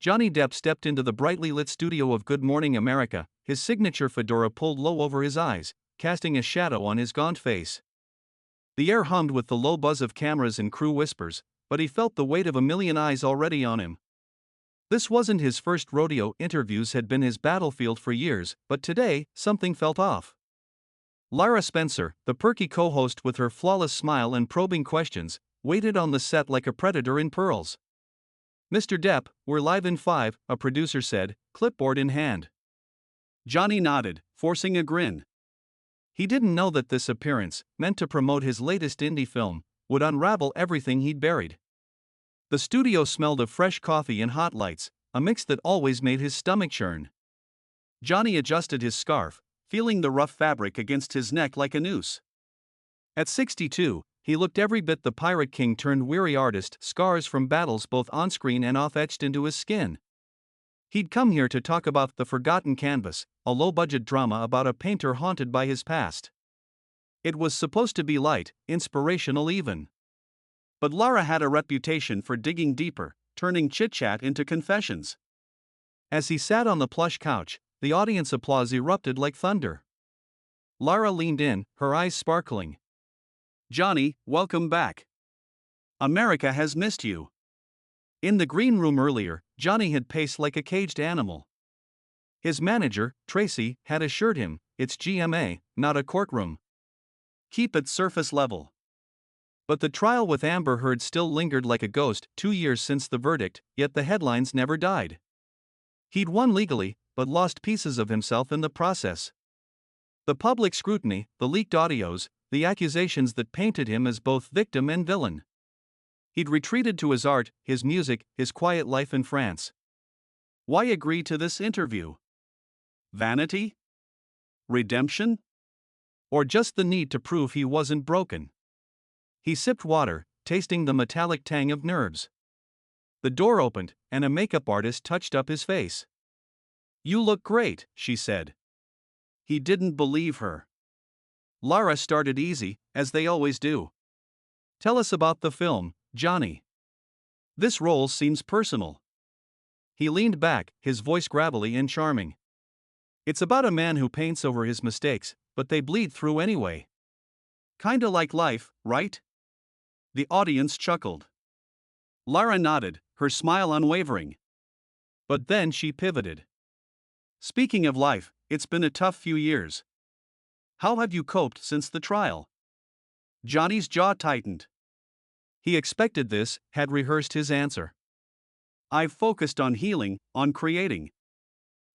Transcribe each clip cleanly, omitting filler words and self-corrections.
Johnny Depp stepped into the brightly lit studio of Good Morning America, his signature fedora pulled low over his eyes, casting a shadow on his gaunt face. The air hummed with the low buzz of cameras and crew whispers, but he felt the weight of a million eyes already on him. This wasn't his first rodeo, interviews had been his battlefield for years, but today, something felt off. Lara Spencer, the perky co-host with her flawless smile and probing questions, waited on the set like a predator in pearls. "Mr. Depp, we're live in 5, a producer said, clipboard in hand. Johnny nodded, forcing a grin. He didn't know that this appearance, meant to promote his latest indie film, would unravel everything he'd buried. The studio smelled of fresh coffee and hot lights, a mix that always made his stomach churn. Johnny adjusted his scarf, feeling the rough fabric against his neck like a noose. At 62, he looked every bit the Pirate King turned weary artist, scars from battles both on-screen and off etched into his skin. He'd come here to talk about The Forgotten Canvas, a low-budget drama about a painter haunted by his past. It was supposed to be light, inspirational even. But Lara had a reputation for digging deeper, turning chit-chat into confessions. As he sat on the plush couch, the audience applause erupted like thunder. Lara leaned in, her eyes sparkling. "Johnny, welcome back. America has missed you." In the green room earlier, Johnny had paced like a caged animal. His manager, Tracy, had assured him, "It's GMA, not a courtroom. Keep it surface level." But the trial with Amber Heard still lingered like a ghost, 2 years since the verdict, yet the headlines never died. He'd won legally, but lost pieces of himself in the process. The public scrutiny, the leaked audios, the accusations that painted him as both victim and villain. He'd retreated to his art, his music, his quiet life in France. Why agree to this interview? Vanity? Redemption? Or just the need to prove he wasn't broken? He sipped water, tasting the metallic tang of nerves. The door opened, and a makeup artist touched up his face. "You look great," she said. He didn't believe her. Lara started easy, as they always do. "Tell us about the film, Johnny. This role seems personal." He leaned back, his voice gravelly and charming. "It's about a man who paints over his mistakes, but they bleed through anyway. Kinda like life, right?" The audience chuckled. Lara nodded, her smile unwavering. But then she pivoted. "Speaking of life, it's been a tough few years. How have you coped since the trial?" Johnny's jaw tightened. He expected this, had rehearsed his answer. "I've focused on healing, on creating.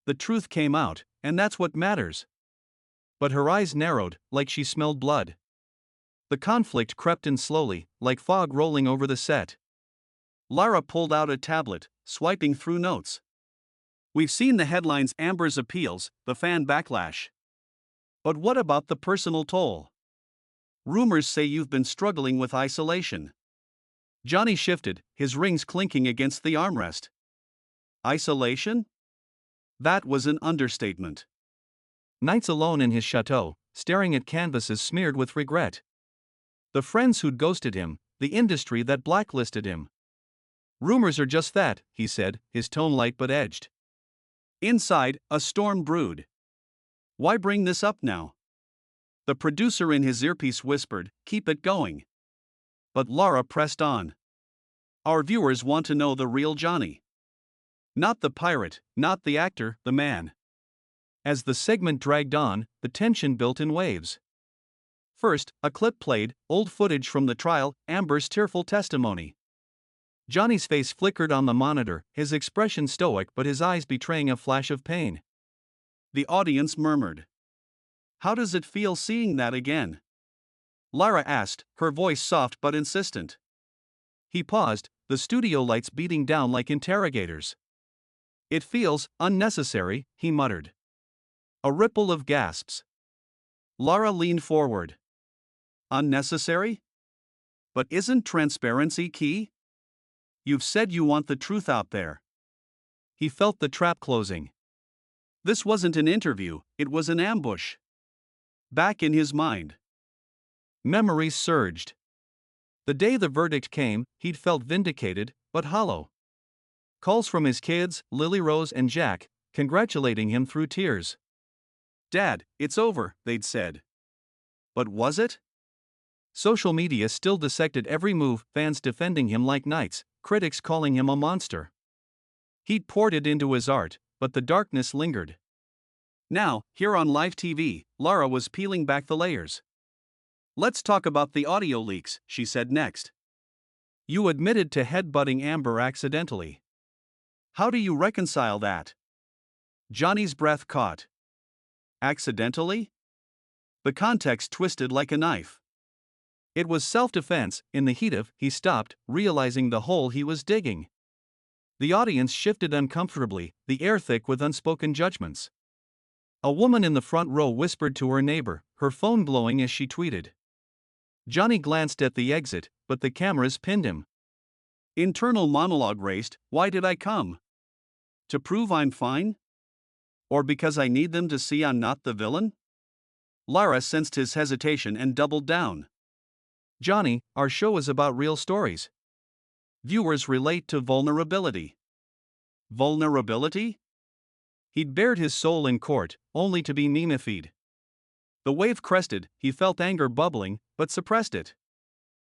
The truth came out, and that's what matters." But her eyes narrowed, like she smelled blood. The conflict crept in slowly, like fog rolling over the set. Lara pulled out a tablet, swiping through notes. "We've seen the headlines, Amber's appeals, the fan backlash. But what about the personal toll? Rumors say you've been struggling with isolation." Johnny shifted, his rings clinking against the armrest. Isolation? That was an understatement. Nights alone in his chateau, staring at canvases smeared with regret. The friends who'd ghosted him, the industry that blacklisted him. "Rumors are just that," he said, his tone light but edged. Inside, a storm brewed. "Why bring this up now?" The producer in his earpiece whispered, "Keep it going." But Lara pressed on. "Our viewers want to know the real Johnny. Not the pirate, not the actor, the man." As the segment dragged on, the tension built in waves. First, a clip played, old footage from the trial, Amber's tearful testimony. Johnny's face flickered on the monitor, his expression stoic but his eyes betraying a flash of pain. The audience murmured. "How does it feel seeing that again?" Lara asked, her voice soft but insistent. He paused, the studio lights beating down like interrogators. "It feels unnecessary," he muttered. A ripple of gasps. Lara leaned forward. "Unnecessary? But isn't transparency key? You've said you want the truth out there." He felt the trap closing. This wasn't an interview, it was an ambush. Back in his mind, memories surged. The day the verdict came, he'd felt vindicated, but hollow. Calls from his kids, Lily Rose and Jack, congratulating him through tears. "Dad, it's over," they'd said. But was it? Social media still dissected every move, fans defending him like knights, critics calling him a monster. He'd poured it into his art, but the darkness lingered. Now, here on live TV, Lara was peeling back the layers. "Let's talk about the audio leaks," she said next. "You admitted to headbutting Amber accidentally. How do you reconcile that?" Johnny's breath caught. Accidentally? The context twisted like a knife. It was self-defense. In the heat of, he stopped, realizing the hole he was digging. The audience shifted uncomfortably, the air thick with unspoken judgments. A woman in the front row whispered to her neighbor, her phone glowing as she tweeted. Johnny glanced at the exit, but the cameras pinned him. Internal monologue raced. Why did I come? To prove I'm fine? Or because I need them to see I'm not the villain? Lara sensed his hesitation and doubled down. Johnny, our show is about real stories. Viewers relate to vulnerability. Vulnerability? He'd bared his soul in court, only to be meme-feed. The wave crested, he felt anger bubbling, but suppressed it.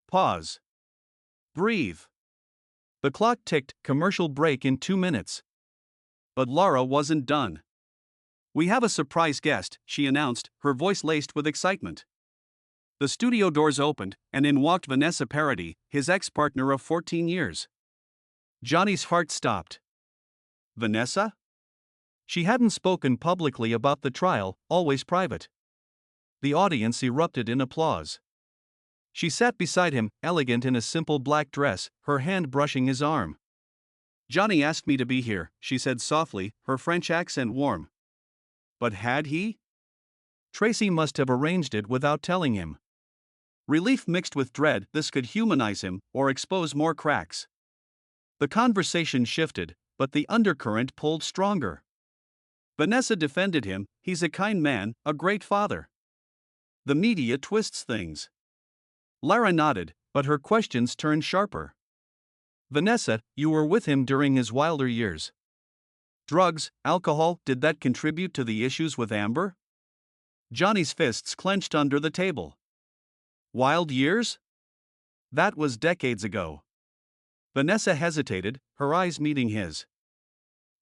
Pause. Breathe. The clock ticked, commercial break in 2 minutes. But Lara wasn't done. "We have a surprise guest," she announced, her voice laced with excitement. The studio doors opened, and in walked Vanessa Paradis, his ex-partner of 14 years. Johnny's heart stopped. Vanessa? She hadn't spoken publicly about the trial, always private. The audience erupted in applause. She sat beside him, elegant in a simple black dress, her hand brushing his arm. "Johnny asked me to be here," she said softly, her French accent warm. But had he? Tracy must have arranged it without telling him. Relief mixed with dread, this could humanize him, or expose more cracks. The conversation shifted, but the undercurrent pulled stronger. Vanessa defended him. "He's a kind man, a great father." The media twists things. Lara nodded, but her questions turned sharper. "Vanessa, you were with him during his wilder years. Drugs, alcohol, did that contribute to the issues with Amber?" Johnny's fists clenched under the table. "Wild years? That was decades ago." Vanessa hesitated, her eyes meeting his.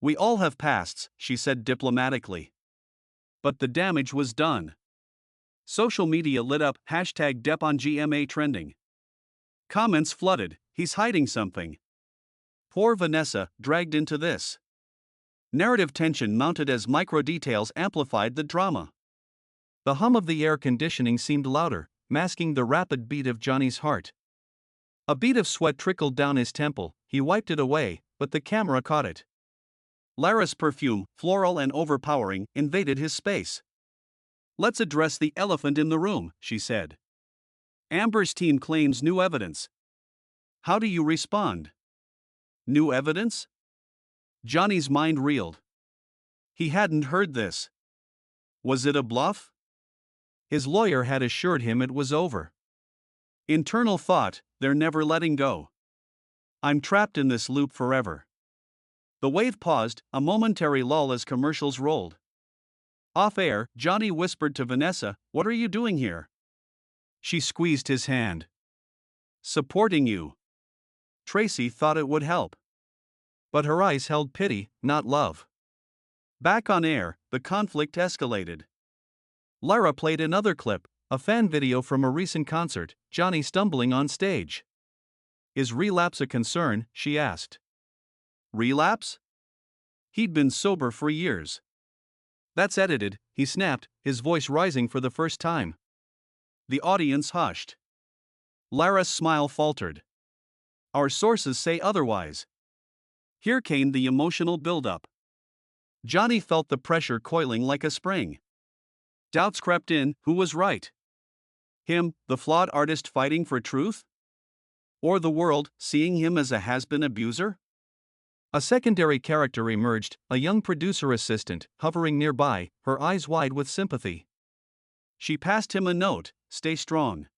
"We all have pasts," she said diplomatically. But the damage was done. Social media lit up, #Depp on GMA trending. Comments flooded, "He's hiding something. Poor Vanessa, dragged into this." Narrative tension mounted as micro-details amplified the drama. The hum of the air conditioning seemed louder, masking the rapid beat of Johnny's heart. A bead of sweat trickled down his temple, he wiped it away, but the camera caught it. Lara's perfume, floral and overpowering, invaded his space. "Let's address the elephant in the room," she said. "Amber's team claims new evidence. How do you respond?" New evidence? Johnny's mind reeled. He hadn't heard this. Was it a bluff? His lawyer had assured him it was over. Internal thought, they're never letting go. I'm trapped in this loop forever. The wave paused, a momentary lull as commercials rolled. Off air, Johnny whispered to Vanessa, "What are you doing here?" She squeezed his hand. "Supporting you." Tracy thought it would help. But her eyes held pity, not love. Back on air, the conflict escalated. Lara played another clip, a fan video from a recent concert, Johnny stumbling on stage. "Is relapse a concern?" she asked. Relapse? He'd been sober for years. "That's edited," he snapped, his voice rising for the first time. The audience hushed. Lara's smile faltered. "Our sources say otherwise." Here came the emotional buildup. Johnny felt the pressure coiling like a spring. Doubts crept in, who was right? Him, the flawed artist fighting for truth? Or the world, seeing him as a has-been abuser? A secondary character emerged, a young producer assistant, hovering nearby, her eyes wide with sympathy. She passed him a note, "Stay strong."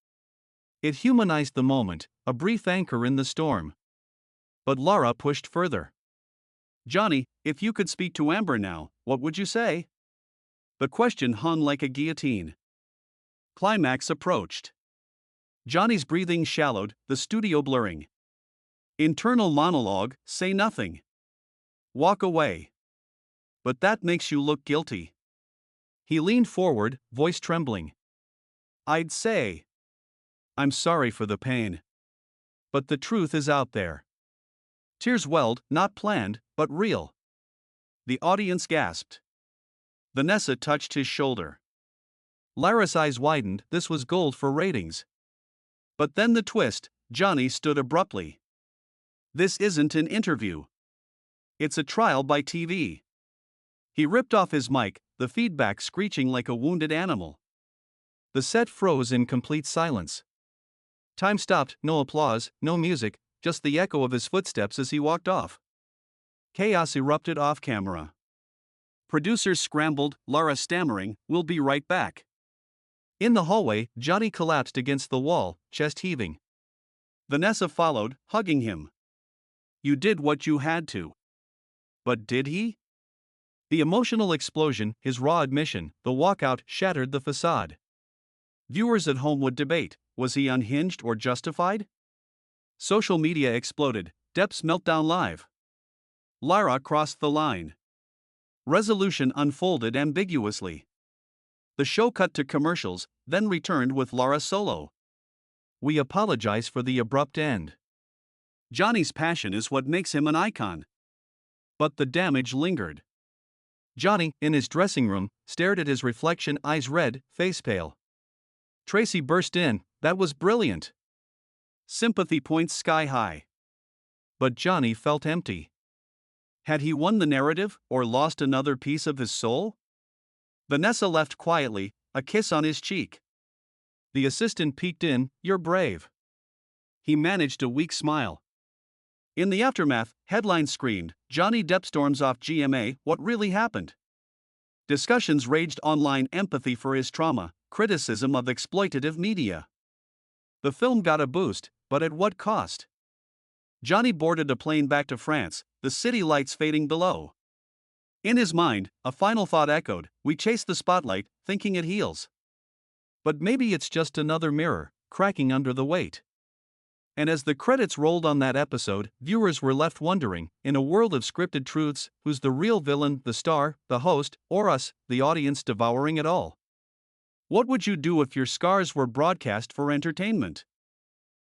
It humanized the moment, a brief anchor in the storm. But Lara pushed further. Johnny, if you could speak to Amber now, what would you say? The question hung like a guillotine. Climax approached. Johnny's breathing shallowed, the studio blurring. Internal monologue, say nothing. Walk away. But that makes you look guilty. He leaned forward, voice trembling. I'd say, I'm sorry for the pain. But the truth is out there. Tears welled, not planned, but real. The audience gasped. Vanessa touched his shoulder. Lara's eyes widened, this was gold for ratings. But then the twist, Johnny stood abruptly. This isn't an interview. It's a trial by TV. He ripped off his mic, the feedback screeching like a wounded animal. The set froze in complete silence. Time stopped, no applause, no music, just the echo of his footsteps as he walked off. Chaos erupted off camera. Producers scrambled, Lara stammering, "We'll be right back." In the hallway, Johnny collapsed against the wall, chest heaving. Vanessa followed, hugging him. You did what you had to. But did he? The emotional explosion, his raw admission, the walkout shattered the facade. Viewers at home would debate, was he unhinged or justified? Social media exploded, Depp's meltdown live. Lara crossed the line. Resolution unfolded ambiguously. The show cut to commercials, then returned with Lara solo. We apologize for the abrupt end. Johnny's passion is what makes him an icon. But the damage lingered. Johnny, in his dressing room, stared at his reflection, eyes red, face pale. Tracy burst in, that was brilliant. Sympathy points sky high. But Johnny felt empty. Had he won the narrative, or lost another piece of his soul? Vanessa left quietly, a kiss on his cheek. The assistant peeked in, you're brave. He managed a weak smile. In the aftermath, headlines screamed, Johnny Depp storms off GMA, what really happened? Discussions raged online, empathy for his trauma, criticism of exploitative media. The film got a boost, but at what cost? Johnny boarded a plane back to France, the city lights fading below. In his mind, a final thought echoed, we chase the spotlight, thinking it heals. But maybe it's just another mirror, cracking under the weight. And as the credits rolled on that episode, viewers were left wondering, in a world of scripted truths, who's the real villain, the star, the host, or us, the audience devouring it all? What would you do if your scars were broadcast for entertainment?